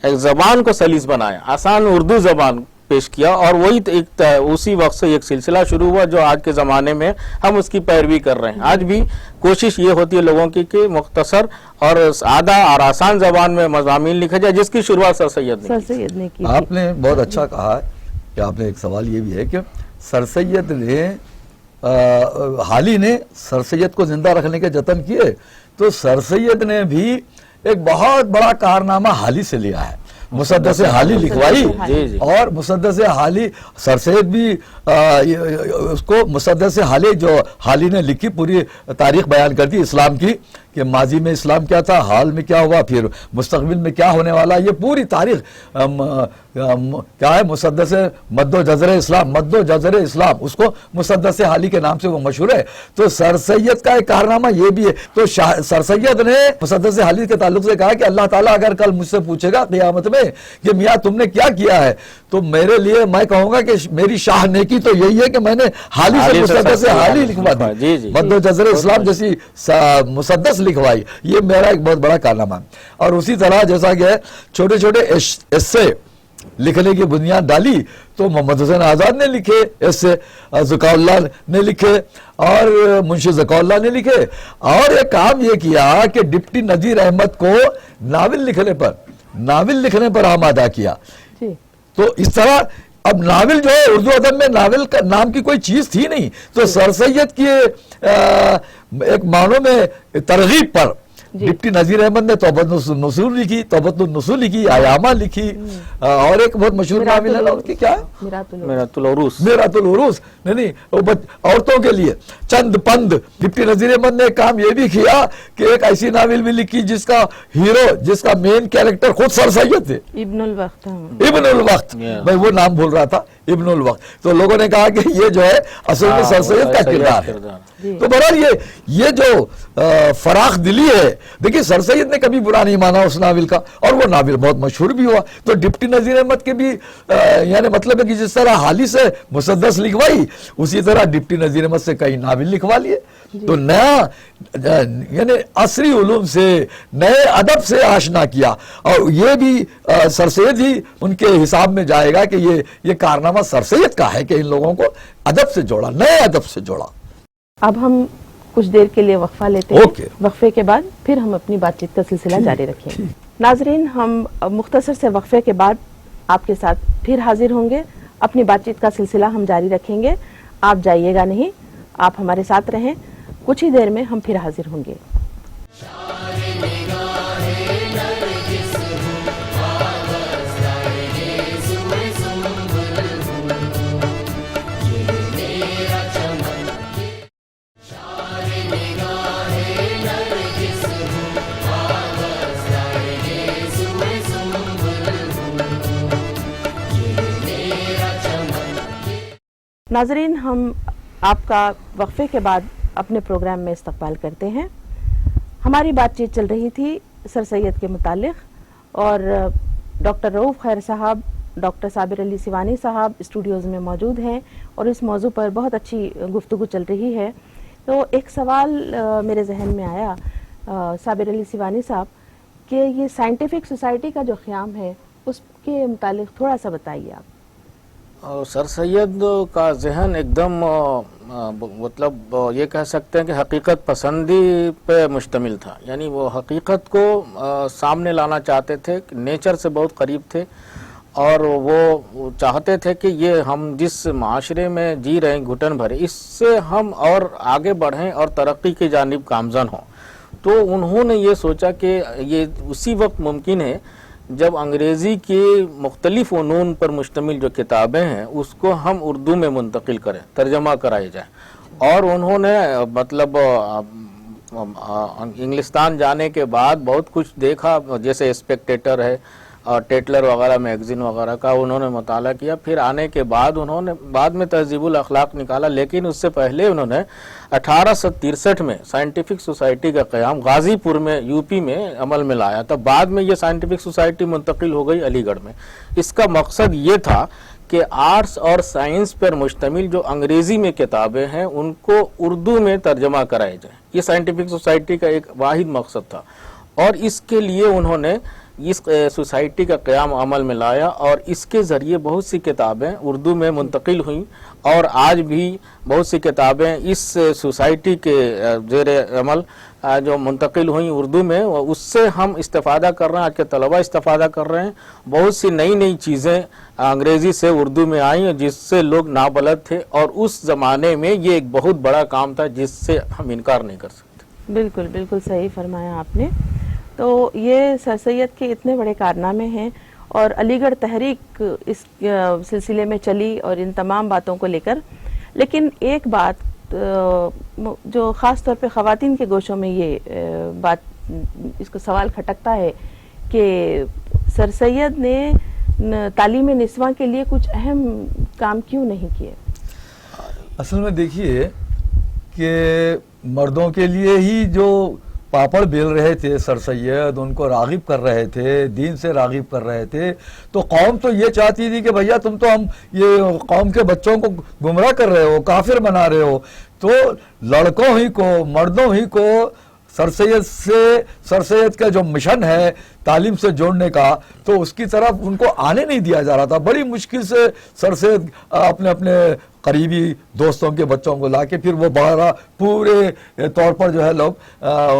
ज़बान को सलीस बनाया, आसान उर्दू ज़बान पेश किया। और वही उसी वक्त से एक सिलसिला शुरू हुआ जो आज के ज़माने में हम उसकी पैरवी कर रहे हैं। आज भी कोशिश ये होती है लोगों की कि मुख्तसर और सादा और आसान ज़बान में मज़ामीन लिखा जाए, जिसकी शुरुआत सर सैयद ने की। आपने बहुत अच्छा कहा है कि आपने एक सवाल ये भी है कि सर सैयद ने हाली ने सर सैयद को जिंदा रखने के जतन किए, तो सर सैयद ने भी एक बहुत बड़ा कारनामा हाली से लिया है, मुसद्दस हाली लिखवाई। और मुसद्दस हाली सर सैयद भी उसको मुसद्दस हाली जो हाली ने लिखी पूरी तारीख बयान कर दी इस्लाम की, कि माजी में इस्लाम क्या था, हाल में क्या हुआ, फिर मुस्तकबिल में क्या होने वाला, ये पूरी तारीख क्या है, मुसद्दस मद्दो जज़र इस्लाम, मद्दो जज़र इस्लाम, उसको मुसद्दस हाली के नाम से वो मशहूर है। तो सर सैयद का एक कारनामा ये भी है। तो सर सैयद ने मुसद्दस हाली के ताल्लुक से कहा कि अल्लाह ताला अगर कल मुझसे पूछेगा क़यामत में कि मियाँ तुमने क्या किया है, तो मेरे लिए मैं कहूंगा कि मेरी शाह नेकी तो यही है कि मैंने हाली से मुसद्दस हाली लिखवा दी, मद्दो जज़र इस्लाम जैसी मुसद्दस लिखवाई, ये मेरा एक बहुत बड़ा कारनामा है। और उसी तरह जैसा कि छोटे छोटे एस्से लिखने की बुनियाद डाली, तो मोहम्मद हुसैन आजाद ने लिखे एस्से, ज़काउल्लाह ने लिखे और मुंशी ज़काउल्लाह ने लिखे। और एक काम ये किया कि डिप्टी नज़ीर अहमद को नावल लिखने पर आमादा किया। तो इस तरह अब नावल जो है, उर्दू अदब में नावल का नाम की कोई चीज थी नहीं, तो सर सैयद की एक मानों में तरगीब पर डिप्टी नज़ीर अहमद ने तौबतुन नसूर लिखी, आयामा लिखी, और एक बहुत मशहूर नावल है उनकी, क्या है, मिरातुल उरूस, नहीं औरतों के लिए चंद पंद। डिप्टी नज़ीर अहमद ने काम ये भी किया कि एक ऐसी नावल भी लिखी जिसका हीरो, जिसका मेन कैरेक्टर खुद सर सैयद थे, इब्नुल वक्त, मैं वो नाम भूल रहा था, इब्नुल वक्त। तो लोगों ने कहा कि ये जो है असल में सर सैयद का किरदार है। तो बहरहाल ये जो फराख दिली है, देखिए सर सैयद ने कभी बुरा नहीं माना उस नावल का, और वो नावल बहुत मशहूर भी हुआ। तो डिप्टी नज़ीर अहमद के भी यानी मतलब है कि जिस तरह हाली से मुसद्दस लिखवाई, उसी तरह डिप्टी नज़ीर अहमद से कई नावल लिखवा लिए। तो नया यानी असरी उलूम से, नए अदब से आशना किया। और ये भी सर सैयद ही उनके हिसाब में जाएगा कि ये कारनामा सर सैयद का है कि इन लोगों को अदब से जोड़ा, नए अदब से जोड़ा। अब हम कुछ देर के लिए वक्फा लेते हैं। वक्फे के बाद फिर हम अपनी बातचीत का सिलसिला जारी रखेंगे। नाजरीन, हम मुख्तसर से वक्फे के बाद आपके साथ फिर हाजिर होंगे। अपनी बातचीत का सिलसिला हम जारी रखेंगे, आप जाइएगा नहीं, आप हमारे साथ रहें। कुछ ही देर में हम फिर हाजिर होंगे। नाजरीन, हम आपका वक्फे के बाद अपने प्रोग्राम में इस्तकबाल करते हैं। हमारी बातचीत चल रही थी सर सैयद के मुतालिक, और डॉक्टर रऊफ खैर साहब, डॉक्टर साबिर अली सिवानी साहब स्टूडियोज़ में मौजूद हैं और इस मौजू पर बहुत अच्छी गुफ्तगू चल रही है। तो एक सवाल मेरे जहन में आया साबिर अली सिवानी साहब कि ये साइंटिफिक सोसाइटी का जो क़याम है उसके मुतालिक थोड़ा सा बताइए आप। सर सैयद का जहन एकदम मतलब ये कह सकते हैं कि हकीकत पसंदी पे मुश्तमिल था। यानी वो हकीकत को सामने लाना चाहते थे, नेचर से बहुत करीब थे, और वो चाहते थे कि ये हम जिस माशरे में जी रहे हैं घुटन भरे, इससे हम और आगे बढ़ें और तरक्की की जानिब गामज़न हों। तो उन्होंने ये सोचा कि ये उसी वक्त मुमकिन है जब अंग्रेज़ी की मुख्तलिफ़ फ़नून पर मुश्तमिल जो किताबें हैं उसको हम उर्दू में मुंतकिल करें, तर्जमा कराई जाए। और उन्होंने मतलब इंग्लिस्तान जाने के बाद बहुत कुछ देखा, जैसे स्पेक्टेटर है और टेटलर वगैरह मैगजीन वगैरह का उन्होंने मुताला किया। फिर आने के बाद उन्होंने बाद में तहजीबुल अखलाक निकाला, लेकिन उससे पहले उन्होंने 1863 में साइंटिफिक सोसाइटी का क़याम गाज़ीपुर में यूपी में अमल में लाया। तब बाद में ये साइंटिफिक सोसाइटी मुंतकिल हो गई अलीगढ़ में। इसका मकसद ये था कि आर्ट्स और साइंस पर मुश्तमिल जो अंग्रेज़ी में किताबें हैं उनको उर्दू में तर्जमा कराया जाए। ये साइंटिफिक सोसाइटी का एक वाहिद मकसद था, और इसके लिए उन्होंने इस सोसाइटी का क़याम अमल में लाया, और इसके ज़रिए बहुत सी किताबें उर्दू में मुंतकिल हुईं, और आज भी बहुत सी किताबें इस सोसाइटी के ज़ेर अमल जो मुंतकिल हुई उर्दू में, उससे हम इस्तेफ़ादा कर रहे हैं, आज के तलबा इस्तेफ़ादा कर रहे हैं। बहुत सी नई नई चीज़ें अंग्रेज़ी से उर्दू में आई जिससे लोग नाबलद थे, और उस ज़माने में ये एक बहुत बड़ा काम था जिससे हम इनकार नहीं कर सकते। बिल्कुल बिल्कुल सही फरमाया आपने। तो ये सर सैयद के इतने बड़े कारनामे हैं, और अलीगढ़ तहरीक इस सिलसिले में चली और इन तमाम बातों को लेकर। लेकिन एक बात जो ख़ास तौर पे ख़वातीन के गोशों में ये बात, इसको सवाल खटकता है कि सर सैयद ने तालीम निस्वां के लिए कुछ अहम काम क्यों नहीं किए? असल में देखिए कि मर्दों के लिए ही जो पापड़ बेल रहे थे सर सैयद, उनको रागिब कर रहे थे, दीन से रागिब कर रहे थे, तो कौम तो ये चाहती थी कि भैया तुम तो हम ये कौम के बच्चों को गुमराह कर रहे हो, काफिर बना रहे हो। तो लड़कों ही को, मर्दों ही को सर सैयद का जो मिशन है तालीम से जोड़ने का, तो उसकी तरफ उनको आने नहीं दिया जा रहा था। बड़ी मुश्किल से सर सैयद अपने अपने करीबी दोस्तों के बच्चों को लाके फिर वो बारह पूरे तौर पर जो है लोग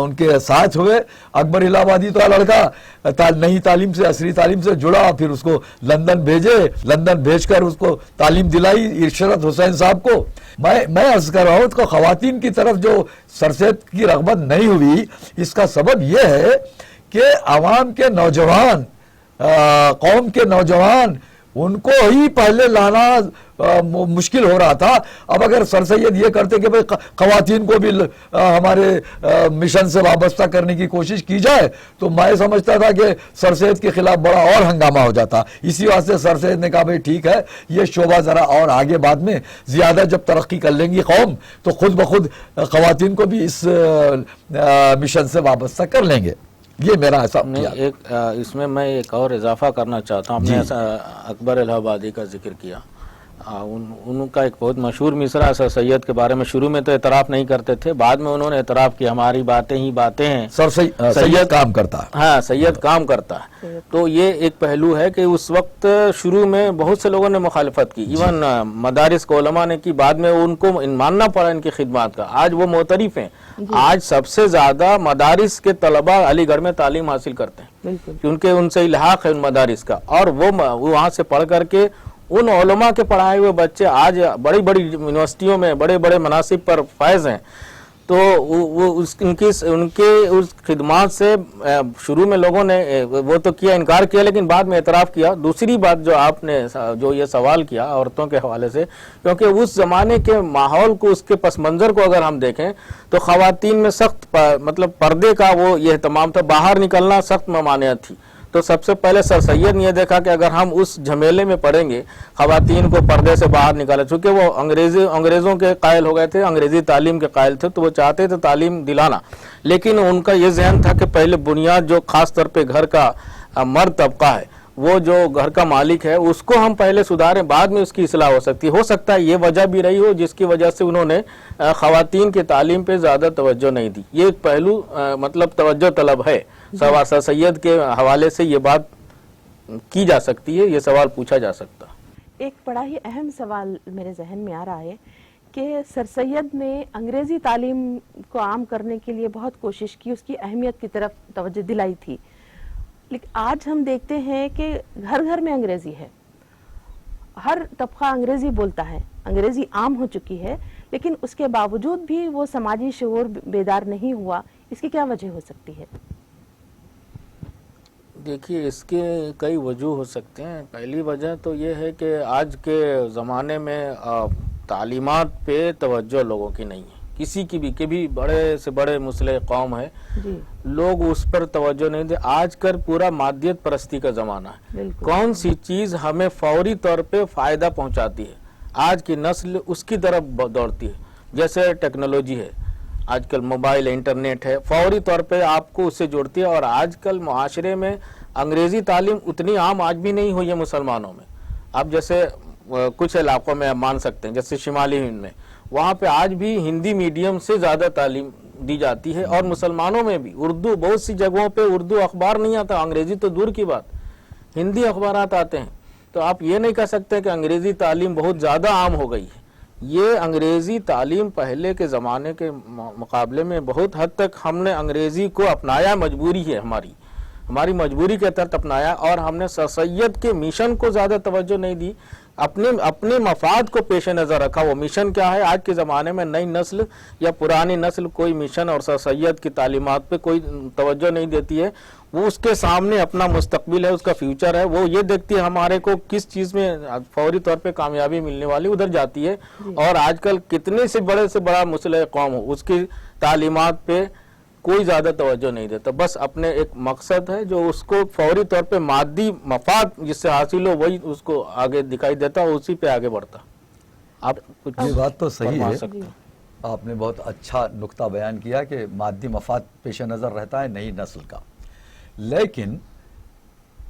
उनके साथ हुए। अकबर इलाहाबादी तो लड़का नई तालीम से, असरी तालीम से जुड़ा, फिर उसको लंदन भेजे, लंदन भेजकर उसको तालीम दिलाई इरशद हुसैन साहब को। मैं अर्ज कर रहा हूँ तो ख़वातीन की तरफ जो सर सैयद की रग़बत नहीं हुई, इसका सबब यह है कि आवाम के नौजवान, कौम के नौजवान, उनको ही पहले लाना मुश्किल हो रहा था। अब अगर सर सैयद ये करते कि भाई ख़वातीन को भी हमारे मिशन से वाबस्ता करने की कोशिश की जाए, तो मैं समझता था कि सर सैयद के खिलाफ बड़ा और हंगामा हो जाता। इसी वास्ते सर सैयद ने कहा भाई ठीक है, ये शोबा ज़रा और आगे बाद में ज़्यादा जब तरक्की कर लेंगी कौम, तो खुद ब खुद ख़वातीन को भी इस मिशन से वाबस्ता कर लेंगे। ये मेरा ऐसा एक इसमें मैं एक और इजाफा करना चाहता हूँ। आपने अकबर इलाहाबादी का जिक्र किया, उनका एक बहुत मशहूर मिसरा सर सैयद के बारे में, शुरू में तो एतराफ़ नहीं करते थे, बाद में उन्होंने एतराफ़ किया हमारी बातें ही बातें हैं, सैयद काम करता है। हाँ, सैयद काम करता है। तो ये एक पहलू है कि उस वक्त शुरू में बहुत से लोगों ने मुखालफत की, इवन मदारिस के उलमा ने की, बाद में उनको मानना पड़ा इनकी खिदमत का। आज वो मोतरिफ हैं। आज सबसे ज्यादा मदारिस के तलबा अलीगढ़ में तालीम हासिल करते हैं क्योंकि उनसे इल्हाक है उन मदारिस का, और वो वहाँ से पढ़ करके उन उलमा के पढ़ाए हुए बच्चे आज बड़ी बड़ी यूनिवर्सिटियों में बड़े बड़े मनासिब पर फायज हैं। तो वो उनके उस खिदमत से शुरू में लोगों ने वो तो किया, इनकार किया, लेकिन बाद में एतराफ़ किया। दूसरी बात जो आपने जो ये सवाल किया औरतों के हवाले से, क्योंकि उस ज़माने के माहौल को, उसके पस मंज़र को अगर हम देखें तो ख़वातीन में सख्त मतलब पर्दे का वो ये एहतमाम था, बाहर निकलना सख्त ममानियत थी। तो सबसे पहले सर सैयद ने यह देखा कि अगर हम उस झमेले में पड़ेंगे, ख़वातीन को पर्दे से बाहर निकाला, चूँकि वो अंग्रेज़ों के कायल हो गए थे, अंग्रेज़ी तालीम के कायल थे, तो वो चाहते थे तालीम दिलाना, लेकिन उनका ये जहन था कि पहले बुनियाद जो ख़ास तौर पे घर का मर्द तबका है, वो जो घर का मालिक है, उसको हम पहले सुधारें, बाद में उसकी इस्लाह हो सकती है। हो सकता है ये वजह भी रही हो जिसकी वजह से उन्होंने ख़वातीन की तालीम पे ज़्यादा तवज्जो नहीं दी। ये एक पहलू मतलब तवज्जो तलब है। सर सैयद के हवाले से ये बात की जा सकती है, ये सवाल पूछा जा सकता। एक बड़ा ही अहम सवाल मेरे जहन में आ रहा है कि सर सैयद ने अंग्रेज़ी तालीम को आम करने के लिए बहुत कोशिश की, उसकी अहमियत की तरफ तवज्जो दिलाई थी, लेकिन आज हम देखते हैं कि घर घर में अंग्रेज़ी है, हर तबका अंग्रेज़ी बोलता है, अंग्रेज़ी आम हो चुकी है, लेकिन उसके बावजूद भी वो समाजी शऊर बेदार नहीं हुआ। इसकी क्या वजह हो सकती है? देखिए, इसके कई वजूह हो सकते हैं। पहली वजह तो ये है कि आज के ज़माने में तालीमात पे तवज्जो लोगों की नहीं है, किसी की भी बड़े से बड़े मुस्लिम कौम है, जी लोग उस पर तवज्जो नहीं दे। आजकल पूरा मादियत परस्ती का ज़माना है। बिल्कुल। कौन सी चीज़ हमें फौरी तौर पे फ़ायदा पहुंचाती है, आज की नस्ल उसकी तरफ दौड़ती है। जैसे टेक्नोलॉजी है, आजकल मोबाइल इंटरनेट है, फौरी तौर पे आपको उससे जोड़ती है। और आजकल मुआशरे में अंग्रेज़ी तालीम उतनी आम आज भी नहीं हुई है मुसलमानों में। अब जैसे कुछ इलाकों में आप मान सकते हैं, जैसे शिमाली हिंद में, वहाँ पे आज भी हिंदी मीडियम से ज़्यादा तालीम दी जाती है। और मुसलमानों में भी उर्दू, बहुत सी जगहों पे उर्दू अखबार नहीं आता, अंग्रेज़ी तो दूर की बात, हिंदी अखबारात आते हैं। तो आप ये नहीं कह सकते कि अंग्रेज़ी तालीम बहुत ज़्यादा आम हो गई है। ये अंग्रेज़ी तालीम पहले के ज़माने के मुकाबले में बहुत हद तक हमने अंग्रेज़ी को अपनाया, मजबूरी है हमारी मजबूरी के तहत अपनाया। और हमने सर सैयद के मिशन को ज़्यादा तवज्जो नहीं दी, अपने मफाद को पेश नज़र रखा। वो मिशन क्या है? आज के ज़माने में नई नस्ल या पुरानी नस्ल कोई मिशन और सर सैयद की तालीमात पे कोई तवज्जो नहीं देती है। वो उसके सामने अपना मुस्तकबिल है, उसका फ्यूचर है, वो ये देखती है हमारे को किस चीज़ में फौरी तौर पे कामयाबी मिलने वाली, उधर जाती है। और आजकल कितने से बड़ा मुस्लिम कौम हो, उसकी तालीमात पे कोई ज़्यादा तवज्जो नहीं देता। बस अपने एक मकसद है जो उसको फौरी तौर पे मादी मफाद जिससे हासिल हो, वही उसको आगे दिखाई देता और उसी पे आगे बढ़ता। आप कुछ ये बात तो सही फरमा है, सकते हैं। आपने बहुत अच्छा नुक्ता बयान किया कि मादी मफाद पेश नज़र रहता है नई नस्ल का। लेकिन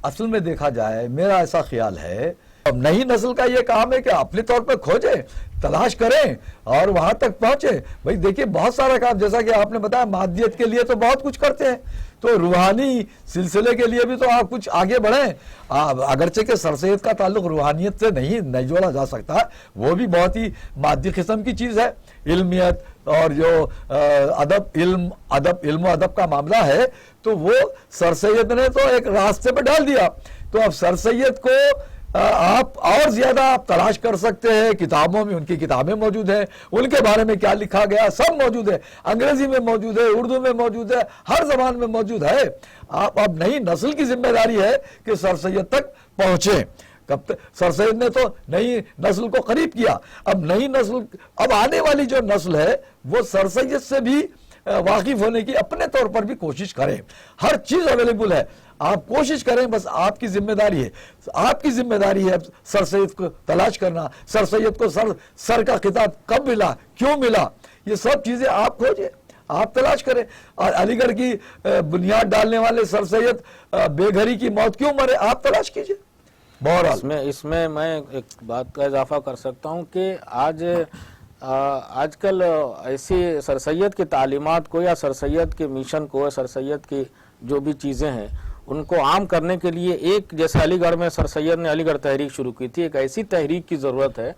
असल में देखा जाए, मेरा ऐसा ख्याल है, अब नई नस्ल का ये काम है कि अपने तौर पर खोजे, तलाश करें और वहां तक पहुंचे। भाई देखिए, बहुत सारा काम, जैसा कि आपने बताया, मादियत के लिए तो बहुत कुछ करते हैं, तो रूहानी सिलसिले के लिए भी तो आप कुछ आगे बढ़ें। अगरचे के सर सैयद का ताल्लुक रूहानियत से नहीं जोड़ा जा सकता, वो भी बहुत ही मादी किस्म की चीज़ है। इल्मियत और जो इल्म अदब का मामला है, तो वो सर सैयद ने तो एक रास्ते पे डाल दिया। तो अब सर सैयद को आप और ज्यादा आप तलाश कर सकते हैं, किताबों में उनकी किताबें मौजूद हैं, उनके बारे में क्या लिखा गया सब मौजूद है, अंग्रेजी में मौजूद है, उर्दू में मौजूद है, हर जबान में मौजूद है। आप अब नई नस्ल की जिम्मेदारी है कि सर सैयद तक पहुंचे। कब तक? सर सैयद ने तो नई नस्ल को करीब किया, अब नई नस्ल, अब आने वाली जो नस्ल है वो सर सैयद से भी वाकिफ होने की अपने तौर पर भी कोशिश करें। हर चीज अवेलेबल है, आप कोशिश करें, बस आपकी जिम्मेदारी है। आपकी जिम्मेदारी है सर सैयद को तलाश करना, सर सैयद को सर का खिताब कब मिला, क्यों मिला, ये सब चीजें आप खोजें, आप तलाश करें। और अलीगढ़ की बुनियाद डालने वाले सर सैयद बेघरी की मौत क्यों मरे, आप तलाश कीजिए। बहरहाल इसमें मैं एक बात का इजाफा कर सकता हूँ कि आजकल ऐसी सर सैयद की तालीमात को या सर सैयद के मिशन को, सर सैयद की जो भी चीज़ें हैं उनको आम करने के लिए एक, जैसे अलीगढ़ में सर सैयद ने अलीगढ़ तहरीक शुरू की थी, एक ऐसी तहरीक की ज़रूरत है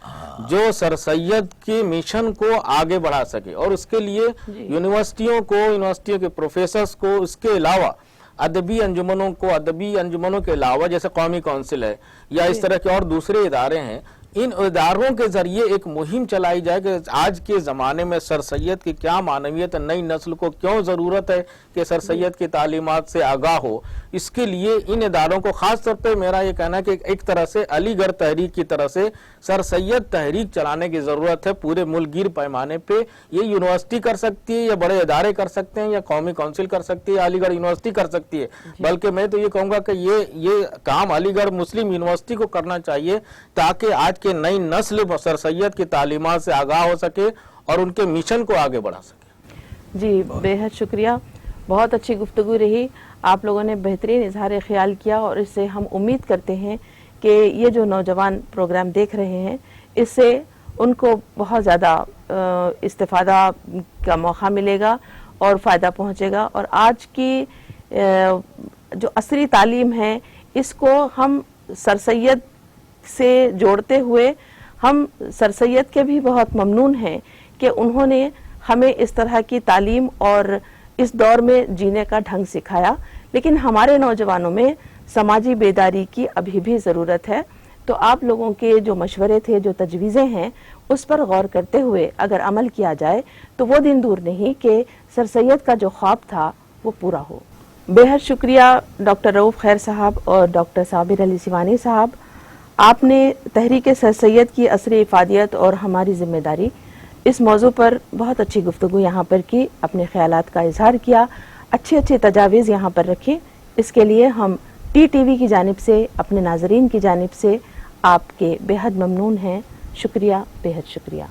जो सर सैयद के मिशन को आगे बढ़ा सके। और उसके लिए यूनिवर्सिटियों के प्रोफेसर्स को, इसके अलावा अदबी अंजुमनों के अलावा जैसे कौमी काउंसिल है या इस तरह के और दूसरे इदारे हैं, इन इदारों के जरिए एक मुहिम चलाई जाए कि आज के ज़माने में सर सैयद की क्या मानवियत, नई नस्ल को क्यों ज़रूरत है कि सर सैयद की तालीमात से आगाह हो। इसके लिए इन इदारों को, ख़ास तौर पे मेरा ये कहना है कि एक तरह से अलीगढ़ तहरीक की तरह से सर सैयद तहरीक चलाने की ज़रूरत है पूरे मुल्कगीर पैमाने पे। ये यूनिवर्सिटी कर सकती है या बड़े इदारे कर सकते हैं या कौमी काउंसिल कर सकती है, अलीगढ़ यूनिवर्सिटी कर सकती है। बल्कि मैं तो ये कहूँगा कि ये काम अलीगढ़ मुस्लिम यूनिवर्सिटी को करना चाहिए ताकि आज के नई नस्ल सर सैयद की तालीमात से आगाह हो सके और उनके मिशन को आगे बढ़ा सके। जी बेहद शुक्रिया, बहुत अच्छी गुफ्तगू रही, आप लोगों ने बेहतरीन इजहार ख्याल किया और इससे हम उम्मीद करते हैं कि ये जो नौजवान प्रोग्राम देख रहे हैं इससे उनको बहुत ज़्यादा इस्तिफ़ादा का मौका मिलेगा और फ़ायदा पहुँचेगा। और आज की जो असरी तालीम है इसको हम सर सैयद से जोड़ते हुए हम सर सैयद के भी बहुत ममनून हैं कि उन्होंने हमें इस तरह की तालीम और इस दौर में जीने का ढंग सिखाया। लेकिन हमारे नौजवानों में समाजी बेदारी की अभी भी ज़रूरत है। तो आप लोगों के जो मशवरे थे, जो तजवीज़ें हैं, उस पर गौर करते हुए अगर अमल किया जाए तो वो दिन दूर नहीं कि सर सैयद का जो ख्वाब था वो पूरा हो। बेहद शुक्रिया डॉक्टर रऊफ़ खैर साहब और डॉक्टर साबिर अली सिवानी साहब, आपने तहरीक सर सैयद की असरी इफादियत और हमारी जिम्मेदारी इस मौजू पर बहुत अच्छी गुफ्तगू यहाँ पर की, अपने ख्यालात का इजहार किया, अच्छी अच्छी तजावीज़ यहाँ पर रखी। इसके लिए हम TTV की जानिब से, अपने नाजरीन की जानिब से आपके बेहद ममनून हैं। शुक्रिया, बेहद शुक्रिया।